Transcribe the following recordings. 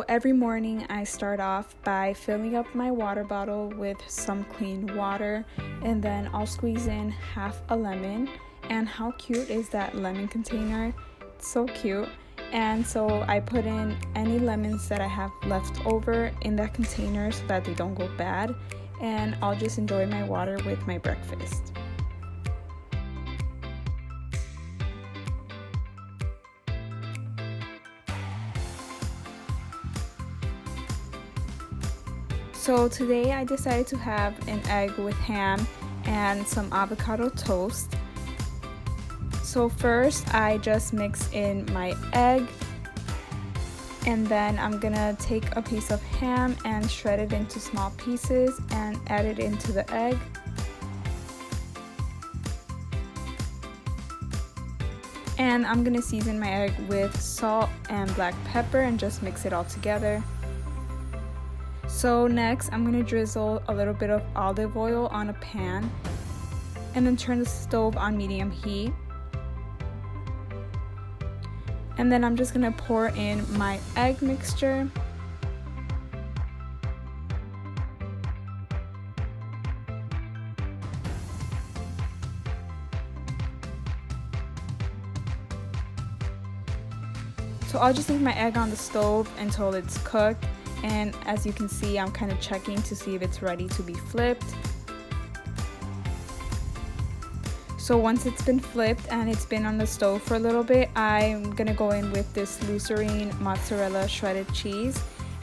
every morning I start off by filling up my water bottle with some clean water, and then I'll squeeze in half a lemon. And how cute is that lemon container? It's so cute. And so I put in any lemons that I have left over in that container so that they don't go bad, and I'll just enjoy my water with my breakfast. So today I decided to have an egg with ham and some avocado toast. So first I just mix in my egg, and then I'm gonna take a piece of ham and shred it into small pieces and add it into the egg. And I'm gonna season my egg with salt and black pepper and just mix it all together. So next I'm gonna drizzle a little bit of olive oil on a pan and then turn the stove on medium heat. And then I'm just gonna pour in my egg mixture. So I'll just leave my egg on the stove until it's cooked. And as you can see, I'm kind of checking to see if it's ready to be flipped. So once it's been flipped and it's been on the stove for a little bit, I'm gonna go in with this Lucerne mozzarella shredded cheese,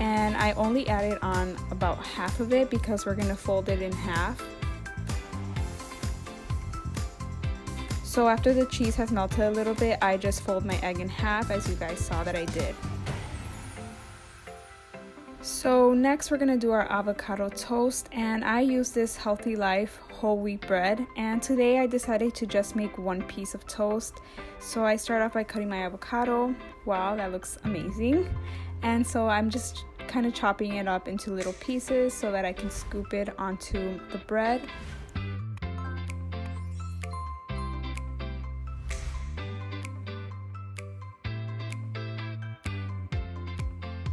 and I only added on about half of it because we're gonna fold it in half. So after the cheese has melted a little bit, I just fold my egg in half, as you guys saw that I did. So next we're gonna do our avocado toast, and I use this Healthy Life whole wheat bread, and today I decided to just make one piece of toast. So I start off by cutting my avocado. Wow, that looks amazing. And so I'm just kind of chopping it up into little pieces so that I can scoop it onto the bread.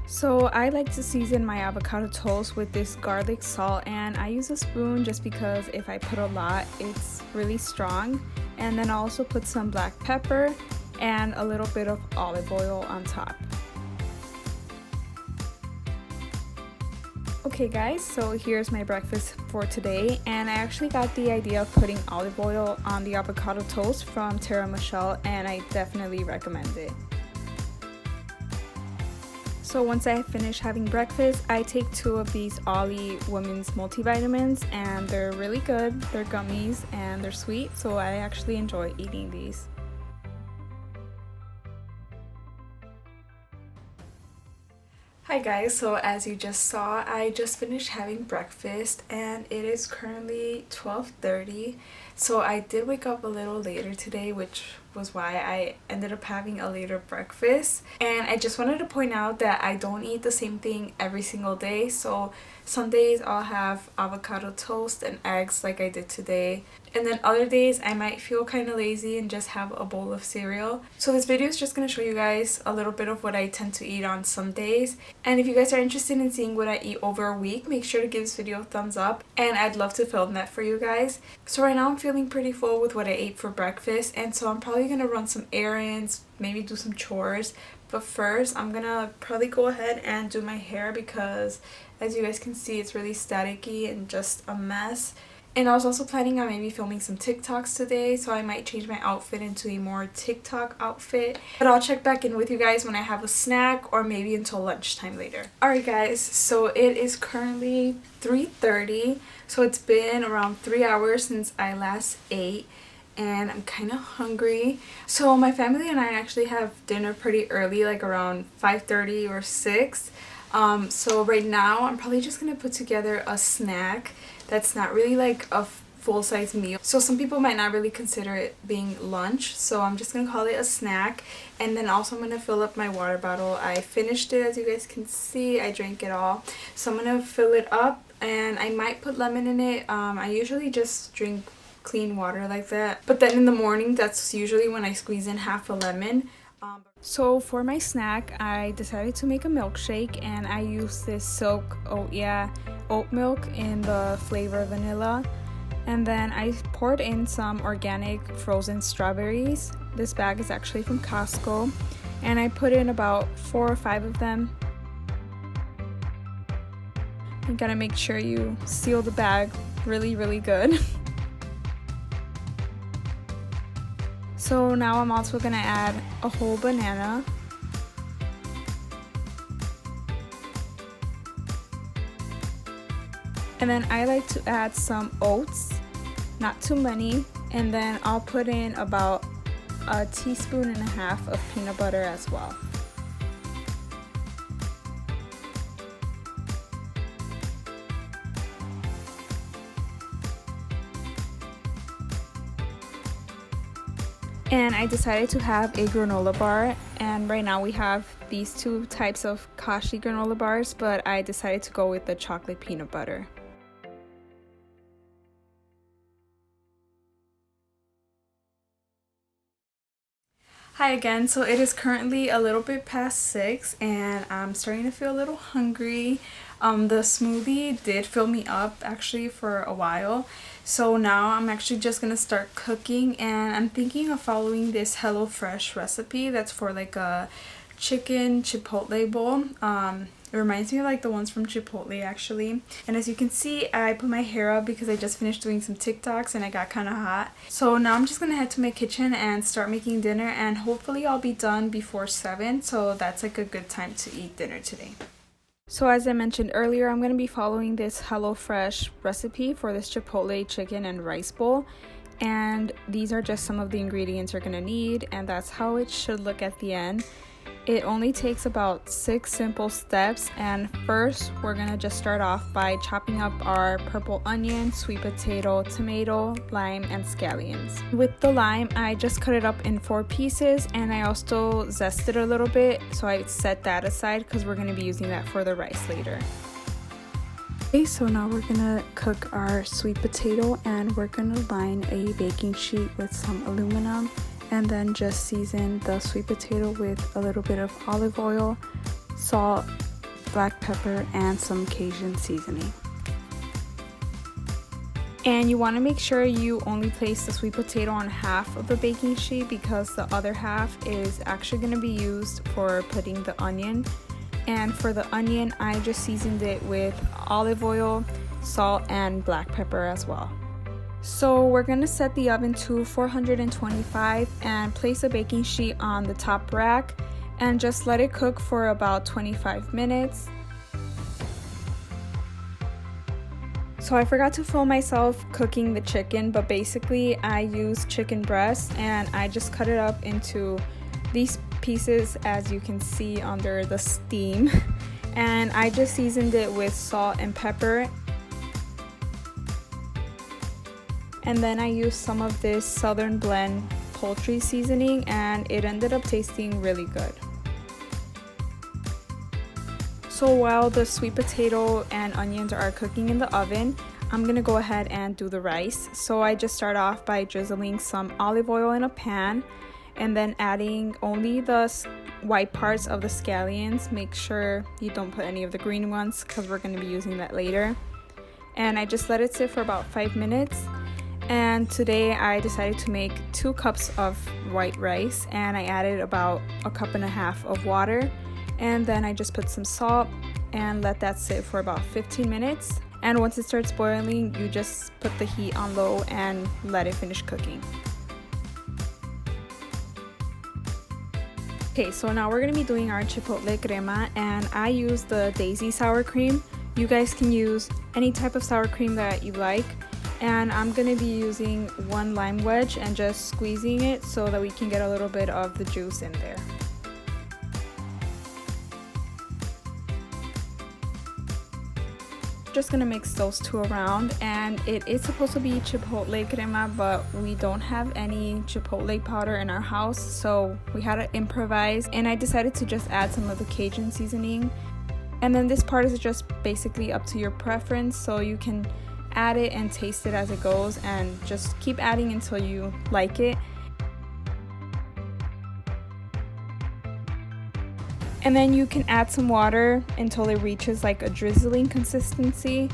So I like to season my avocado toast with this garlic salt, and I use a spoon just because if I put a lot, it's really strong. And then I also put some black pepper and a little bit of olive oil on top. Okay guys, so here's my breakfast for today, and I actually got the idea of putting olive oil on the avocado toast from Tara Michelle, and I definitely recommend it. So once I finish having breakfast, I take 2 of these Ollie Women's multivitamins, and they're really good. They're gummies and they're sweet, so I actually enjoy eating these. Hi guys, so as you just saw, I just finished having breakfast and it is currently 12:30. So I did wake up a little later today, which was why I ended up having a later breakfast. And I just wanted to point out that I don't eat the same thing every single day. So some days I'll have avocado toast and eggs like I did today. And then other days I might feel kind of lazy and just have a bowl of cereal. So this video is just going to show you guys a little bit of what I tend to eat on some days. And if you guys are interested in seeing what I eat over a week, make sure to give this video a thumbs up, and I'd love to film that for you guys. So right now I'm feeling pretty full with what I ate for breakfast, and so I'm probably going to run some errands, maybe do some chores. But first I'm going to probably go ahead and do my hair because as you guys can see, it's really staticky and just a mess. And I was also planning on maybe filming some TikToks today, so I might change my outfit into a more TikTok outfit. But I'll check back in with you guys when I have a snack, or maybe until lunchtime later. Alright guys, so it is currently 3:30, so it's been around 3 hours since I last ate, and I'm kind of hungry. So my family and I actually have dinner pretty early, like around 5:30 or 6. So right now I'm probably just gonna put together a snack that's not really like a full-size meal. So some people might not really consider it being lunch, so I'm just gonna call it a snack. And then also I'm gonna fill up my water bottle. I finished it, as you guys can see. I drank it all, so I'm gonna fill it up, and I might put lemon in it. I usually just drink clean water like that, but then in the morning, that's usually when I squeeze in half a lemon. So for my snack, I decided to make a milkshake, and I used this Silk oat milk in the flavor vanilla. And then I poured in some organic frozen strawberries. This bag is actually from Costco, and I put in about 4 or 5 of them. You gotta make sure you seal the bag really good. So now I'm also gonna add a whole banana. And then I like to add some oats, not too many, and then I'll put in about 1.5 teaspoons of peanut butter as well. And I decided to have a granola bar, and right now we have these 2 types of Kashi granola bars, but I decided to go with the chocolate peanut butter. Hi again. So it is currently a little bit past 6 and I'm starting to feel a little hungry. The smoothie did fill me up actually for a while. So now I'm actually just gonna start cooking, and I'm thinking of following this HelloFresh recipe that's for like a chicken chipotle bowl. It reminds me of like the ones from Chipotle actually. And as you can see, I put my hair up because I just finished doing some TikToks and I got kind of hot. So now I'm just gonna head to my kitchen and start making dinner, and hopefully I'll be done before 7. So that's like a good time to eat dinner today. So as I mentioned earlier, I'm going to be following this HelloFresh recipe for this Chipotle chicken and rice bowl. And these are just some of the ingredients you're going to need, and that's how it should look at the end. It only takes about 6 simple steps, and first we're going to just start off by chopping up our purple onion, sweet potato, tomato, lime, and scallions. With the lime, I just cut it up in 4 pieces, and I also zested a little bit, so I set that aside because we're going to be using that for the rice later. Okay, so now we're gonna cook our sweet potato, and we're gonna line a baking sheet with some aluminum, and then just season the sweet potato with a little bit of olive oil, salt, black pepper, and some Cajun seasoning. And you want to make sure you only place the sweet potato on half of the baking sheet, because the other half is actually going to be used for putting the onion. And for the onion, I just seasoned it with olive oil, salt, and black pepper as well. So we're going to set the oven to 425 and place a baking sheet on the top rack and just let it cook for about 25 minutes. So I forgot to film myself cooking the chicken, but basically I used chicken breast and I just cut it up into these pieces as you can see under the steam, and I just seasoned it with salt and pepper. And then I used some of this Southern Blend poultry seasoning, and it ended up tasting really good. So while the sweet potato and onions are cooking in the oven, I'm gonna go ahead and do the rice. So I just start off by drizzling some olive oil in a pan, and then adding only the white parts of the scallions. Make sure you don't put any of the green ones because we're gonna be using that later. And I just let it sit for about 5 minutes. And today I decided to make 2 cups of white rice, and I added about 1.5 cups of water, and then I just put some salt and let that sit for about 15 minutes. And once it starts boiling, you just put the heat on low and let it finish cooking. Okay, so now we're gonna be doing our chipotle crema, and I use the Daisy sour cream. You guys can use any type of sour cream that you like. And I'm going to be using 1 lime wedge and just squeezing it so that we can get a little bit of the juice in there. Just going to mix those 2 around, and it is supposed to be chipotle crema, but we don't have any chipotle powder in our house, so we had to improvise, and I decided to just add some of the Cajun seasoning. And then this part is just basically up to your preference, so you can add it and taste it as it goes, and just keep adding until you like it. And then you can add some water until it reaches like a drizzling consistency.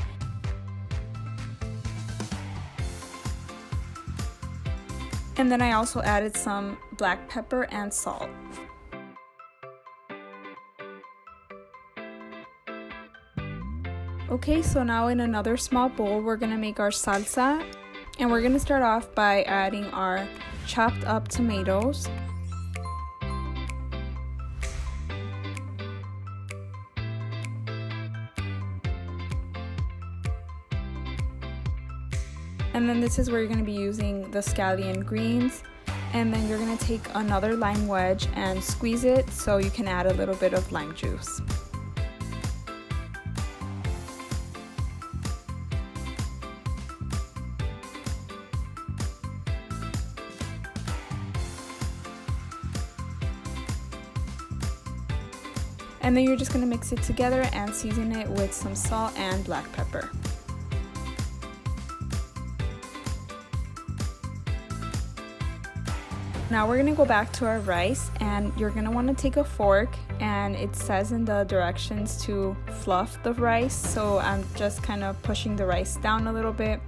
And then I also added some black pepper and salt. Okay, so now in another small bowl, we're gonna make our salsa. And we're gonna start off by adding our chopped up tomatoes. And then this is where you're going to be using the scallion greens. And then you're going to take another lime wedge and squeeze it so you can add a little bit of lime juice. And then you're just going to mix it together and season it with some salt and black pepper. Now we're gonna go back to our rice, and you're gonna want to take a fork, and it says in the directions to fluff the rice, so I'm just kind of pushing the rice down a little bit.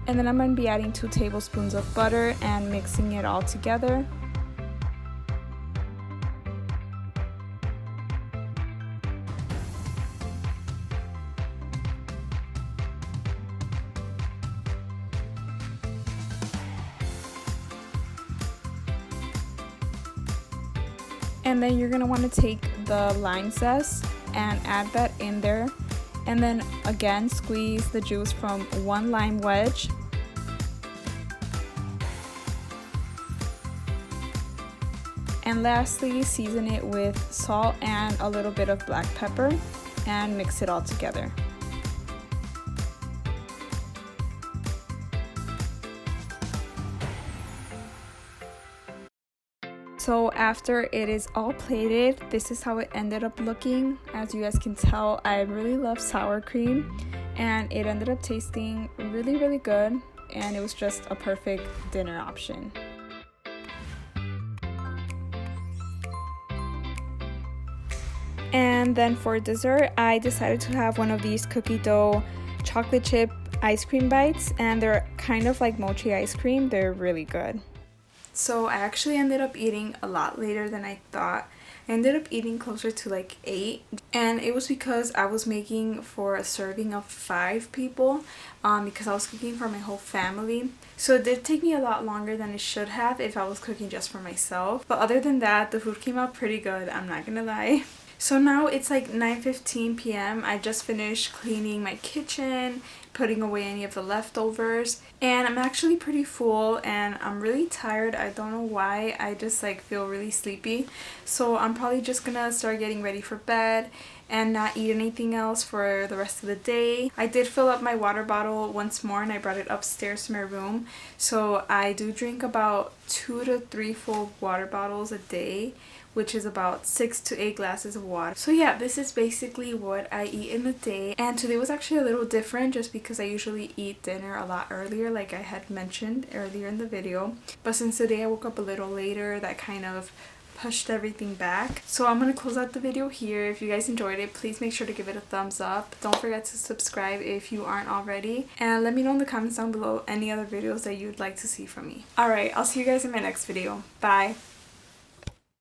And then I'm going to be adding 2 tablespoons of butter and mixing it all together. And then you're going to want to take the lime zest and add that in there. And then again, squeeze the juice from 1 lime wedge. And lastly, season it with salt and a little bit of black pepper and mix it all together. So after it is all plated, this is how it ended up looking. As you guys can tell, I really love sour cream, and it ended up tasting really, really good, and it was just a perfect dinner option. And then for dessert, I decided to have one of these cookie dough chocolate chip ice cream bites, and they're kind of like mochi ice cream. They're really good. So I actually ended up eating a lot later than I thought. I ended up eating closer to like 8, and it was because I was making for a serving of 5 people because I was cooking for my whole family. So it did take me a lot longer than it should have if I was cooking just for myself. But other than that, the food came out pretty good, I'm not gonna lie. So now it's like 9:15 p.m. I just finished cleaning my kitchen, putting away any of the leftovers, and I'm actually pretty full and I'm really tired. I don't know why, I just like feel really sleepy. So I'm probably just gonna start getting ready for bed and not eat anything else for the rest of the day. I did fill up my water bottle once more and I brought it upstairs to my room. So I do drink about 2 to 3 full water bottles a day, which is about 6 to 8 glasses of water. So yeah, this is basically what I eat in the day. And today was actually a little different just because I usually eat dinner a lot earlier, like I had mentioned earlier in the video. But since today I woke up a little later, that kind of pushed everything back. So I'm gonna close out the video here. If you guys enjoyed it, please make sure to give it a thumbs up. Don't forget to subscribe if you aren't already, and let me know in the comments down below any other videos that you'd like to see from me. Alright, I'll see you guys in my next video. Bye!